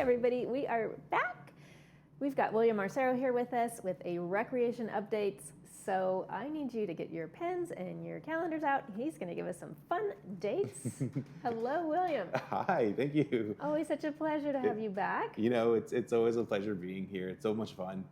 everybody. We are back. We've got William Marcero here with us with a recreation updates. So I need you to get your pens and your calendars out. He's going to give us some fun dates. Hello, William. Hi, thank you. Always such a pleasure to have you back. You know, it's always a pleasure being here. It's so much fun.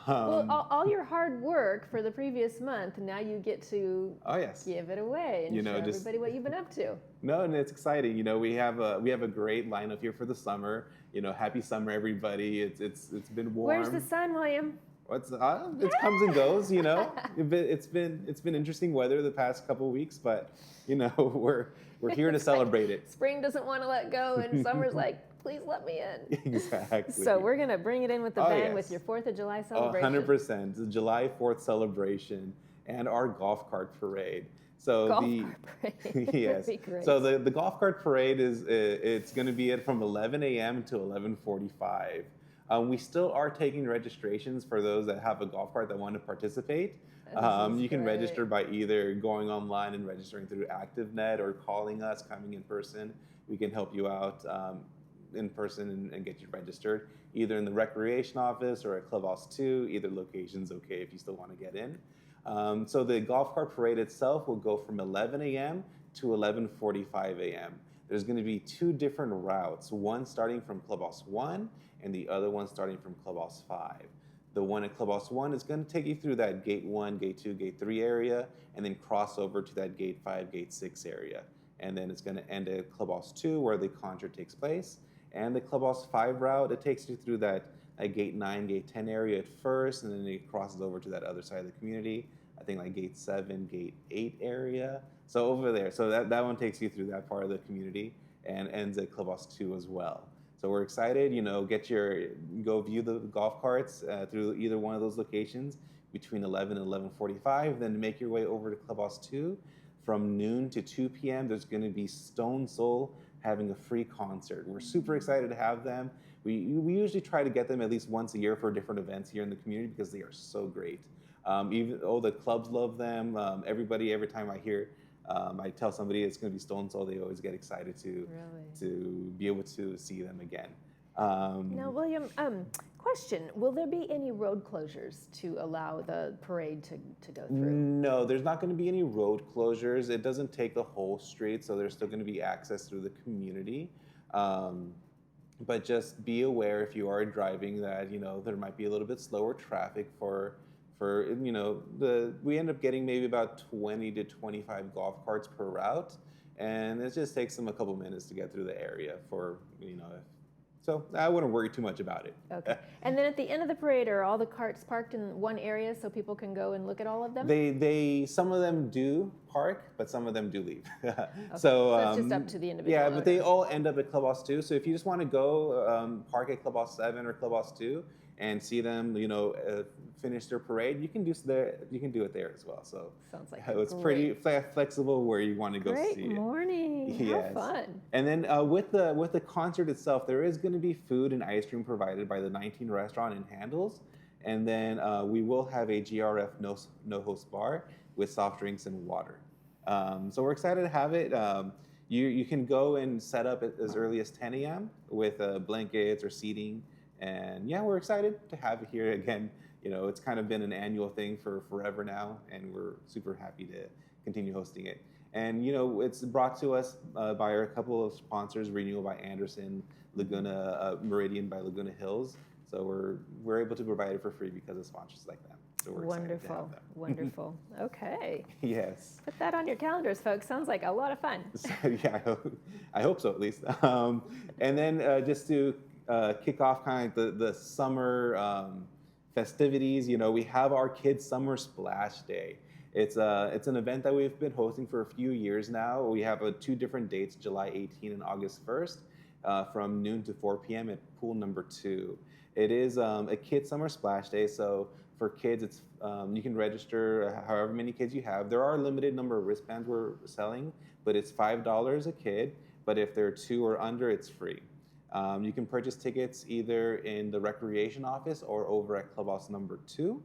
Well, all your hard work for the previous month, now you get to give it away and show everybody what you've been up to. No, and it's exciting. You know, we have a great lineup here for the summer. You know, happy summer, everybody. It's been warm. Where's the sun, William? It comes and goes. You know, it's been interesting weather the past couple of weeks, but you know, we're here to celebrate it. Spring doesn't want to let go, and summer's like, please let me in. Exactly. So we're going to bring it in with the band with your 4th of July celebration. 100%. The July 4th celebration and our golf cart parade. So golf cart parade. Yes. Great. So the golf cart parade it's going to be from 11 a.m. to 11:45. We still are taking registrations for those that have a golf cart that want to participate. You can register by either going online and registering through ActiveNet or calling us, coming in person. We can help you out in person and get you registered, either in the recreation office or at Clubhouse 2. Either location's okay if you still want to get in. So the golf cart parade itself will go from 11 a.m. to 11:45 a.m. There's going to be 2 different routes, one starting from Clubhouse 1 and the other one starting from Clubhouse 5. The one at Clubhouse 1 is going to take you through that Gate 1, Gate 2, Gate 3 area, and then cross over to that Gate 5, Gate 6 area. And then it's going to end at Clubhouse 2 where the concert takes place. And the Clubhouse 5 route, it takes you through that Gate 9, Gate 10 area at first, and then it crosses over to that other side of the community. I think like Gate 7, Gate 8 area. So over there. So that one takes you through that part of the community and ends at Clubhouse 2 as well. So we're excited, you know, go view the golf carts through either one of those locations between 11 and 11:45, then make your way over to Clubhouse 2. From noon to 2 p.m., there's going to be Stone Soul having a free concert. We're super excited to have them. We usually try to get them at least once a year for different events here in the community because they are so great. Even the clubs love them. Everybody, every time I tell somebody it's going to be Stone Soul, they always get excited to be able to see them again. Now, William, question, will there be any road closures to allow the parade to go through? No, there's not going to be any road closures. It doesn't take the whole street, so there's still going to be access through the community. But just be aware if you are driving that, you know, there might be a little bit slower traffic for you know, we end up getting maybe about 20 to 25 golf carts per route, and it just takes them a couple minutes to get through the area for, you know, so I wouldn't worry too much about it. Okay. And then at the end of the parade, are all the carts parked in one area so people can go and look at all of them? Some of them do park, but some of them do leave. Okay. So it's just up to the individual. Yeah, but they all end up at Clubhouse 2. So if you just want to go park at Clubhouse 7 or Clubhouse 2 and see them, you know, finish their parade, you can do it there as well. So sounds like it's pretty flexible where you want to go see it. Great morning. Yes. Have fun. And then with the concert itself, there is going to be food and ice cream provided by the 19 restaurant and handles. And then we will have a GRF no host bar with soft drinks and water. So we're excited to have it. You can go and set up as early as 10 a.m. with blankets or seating. And yeah, we're excited to have it here again. You know, it's kind of been an annual thing for forever now, and we're super happy to continue hosting it. And you know, it's brought to us by a couple of sponsors: Renewal by Anderson, Laguna Meridian by Laguna Hills. So we're able to provide it for free because of sponsors like them. So we're excited to have them. Wonderful. Okay. Yes. Put that on your calendars, folks. Sounds like a lot of fun. So, yeah, I hope so at least. And then just to kick off kind of the summer festivities, you know, we have our Kids Summer Splash Day. It's an event that we've been hosting for a few years now. We have 2 different dates, July 18 and August 1st, from noon to 4 p.m. at pool number 2. It is a Kids Summer Splash Day, so for kids, it's you can register however many kids you have. There are a limited number of wristbands we're selling, but it's $5 a kid. But if they're 2 or under, it's free. You can purchase tickets either in the recreation office or over at Clubhouse number 2.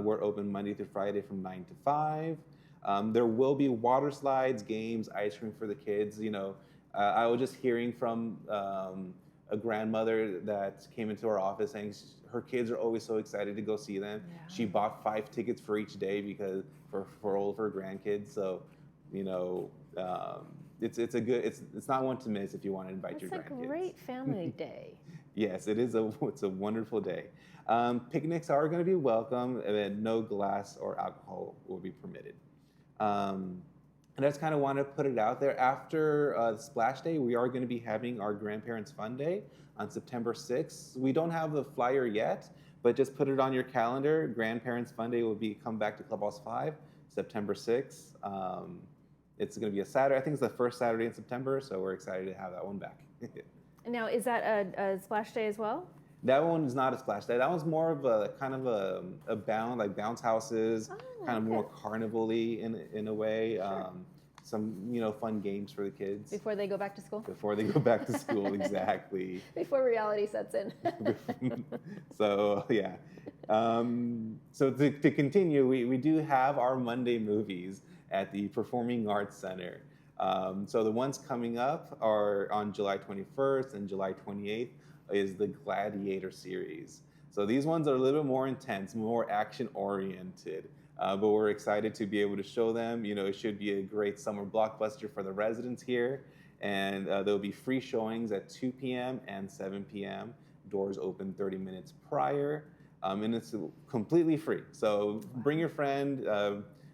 We're open Monday through Friday from 9 to 5. There will be water slides, games, ice cream for the kids. You know, I was just hearing from a grandmother that came into our office saying her kids are always so excited to go see them. Yeah. She bought 5 tickets for each day because for all of her grandkids. So, it's not one to miss if you want to invite your grandkids. It's a great family day. Yes, it's a wonderful day. Picnics are going to be welcome, and no glass or alcohol will be permitted. And I just kind of want to put it out there. After Splash Day, we are going to be having our Grandparents Fun Day on September 6th. We don't have the flyer yet, but just put it on your calendar. Grandparents Fun Day will come back to Clubhouse 5, September 6th. It's going to be a Saturday. I think it's the first Saturday in September, so we're excited to have that one back. Now, is that a Splash Day as well? That one is not a Splash Day. That one's more of a kind of a bounce houses, kind of more carnival-y in a way. Sure. Some fun games for the kids. Before they go back to school? Before they go back to school, exactly. Before reality sets in. So, yeah. So to continue, we do have our Monday movies at the Performing Arts Center. So the ones coming up are on July 21st and July 28th is the Gladiator series. So these ones are a little bit more intense, more action-oriented. But we're excited to be able to show them. It should be a great summer blockbuster for the residents here. And there'll be free showings at 2 p.m. and 7 p.m. Doors open 30 minutes prior. And it's completely free. So bring your friend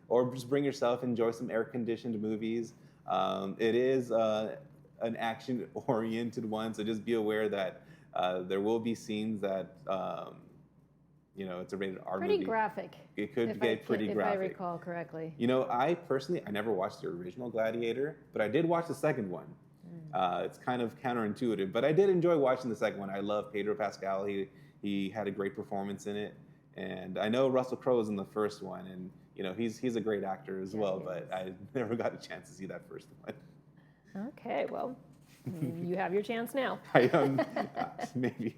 or just bring yourself, enjoy some air-conditioned movies. It is an action-oriented one, so just be aware that there will be scenes that it's a rated R movie. Pretty graphic. It could get pretty graphic. If I recall correctly. I never watched the original Gladiator, but I did watch the second one. It's kind of counterintuitive, but I did enjoy watching the second one. I love Pedro Pascal. He had a great performance in it. And I know Russell Crowe was in the first one, and he's a great actor as well, but I never got a chance to see that first one. Okay, well, you have your chance now. Maybe.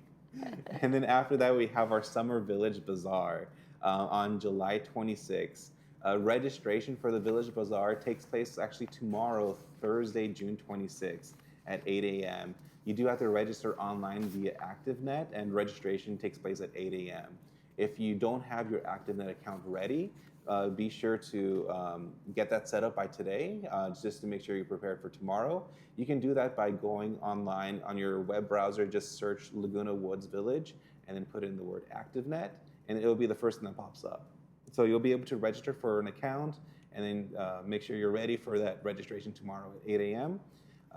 And then after that, we have our Summer Village Bazaar on July 26th. Registration for the Village Bazaar takes place actually tomorrow, Thursday, June 26th at 8 a.m. You do have to register online via ActiveNet, and registration takes place at 8 a.m. If you don't have your ActiveNet account ready, be sure to get that set up by today, just to make sure you're prepared for tomorrow. You can do that by going online on your web browser, just search Laguna Woods Village, and then put in the word ActiveNet, and it'll be the first thing that pops up. So you'll be able to register for an account, and then make sure you're ready for that registration tomorrow at 8 a.m.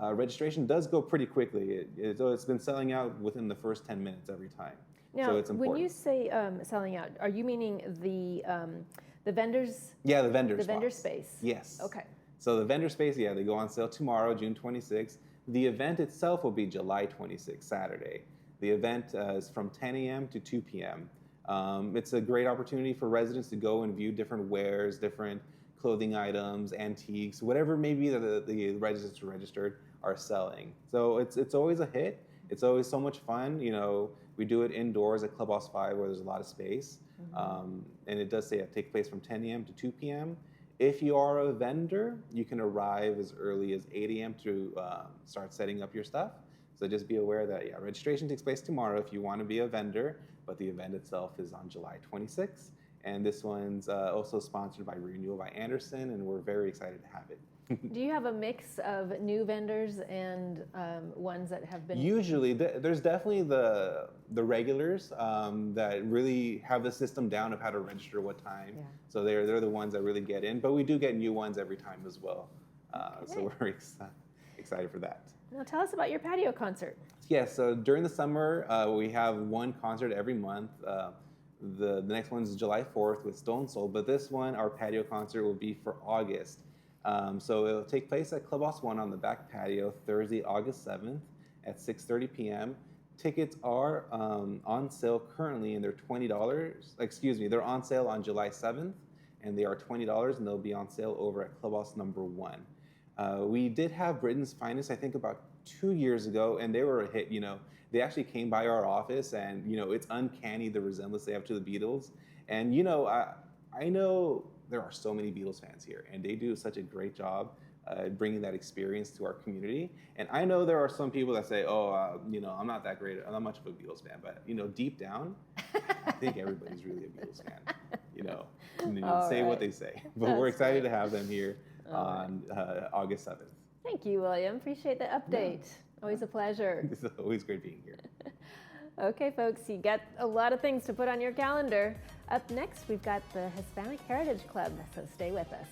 Registration does go pretty quickly. It's been selling out within the first 10 minutes every time. Now, so it's important. When you say selling out, are you meaning the vendors? Yeah, the vendor The spots. vendor space? Yes. Okay. So the vendor space, they go on sale tomorrow, June 26th. The event itself will be July 26th, Saturday. The event is from 10 a.m. to 2 p.m. It's a great opportunity for residents to go and view different wares, different clothing items, antiques, whatever maybe the residents registered are selling. So it's always a hit. It's always so much fun. We do it indoors at Clubhouse 5 where there's a lot of space. And it does say it takes place from 10 a.m. to 2 p.m. If you are a vendor, you can arrive as early as 8 a.m. to start setting up your stuff. So just be aware that, registration takes place tomorrow if you want to be a vendor, but the event itself is on July 26th. And this one's also sponsored by Renewal by Anderson, and we're very excited to have it. Do you have a mix of new vendors and ones that have been? Usually, there's definitely the regulars that really have the system down of how to register what time. Yeah. So they're the ones that really get in, but we do get new ones every time as well. Okay. So we're excited for that. Now tell us about your patio concert. Yes, so during the summer, we have one concert every month. The next one is July 4th with Stone Soul, but this one, our patio concert, will be for August. So it'll take place at Clubhouse 1 on the back patio Thursday, August 7th at 6:30 p.m. Tickets are on sale currently, and they're $20. Excuse me, they're on sale on July 7th, and they are $20, and they'll be on sale over at Clubhouse number 1. We did have Britain's Finest, I think, about 2 years ago, and they were a hit. They actually came by our office, and it's uncanny the resemblance they have to the Beatles. And I know there are so many Beatles fans here, and they do such a great job bringing that experience to our community. And I know there are some people that say, oh, I'm not that great. I'm not much of a Beatles fan. But, deep down, I think everybody's really a Beatles fan. Say what they say. But we're excited to have them here on August 7th. Thank you, William. Appreciate the update. Yeah. Always a pleasure. It's always great being here. Okay, folks, you got a lot of things to put on your calendar. Up next, we've got the Hispanic Heritage Club, so stay with us.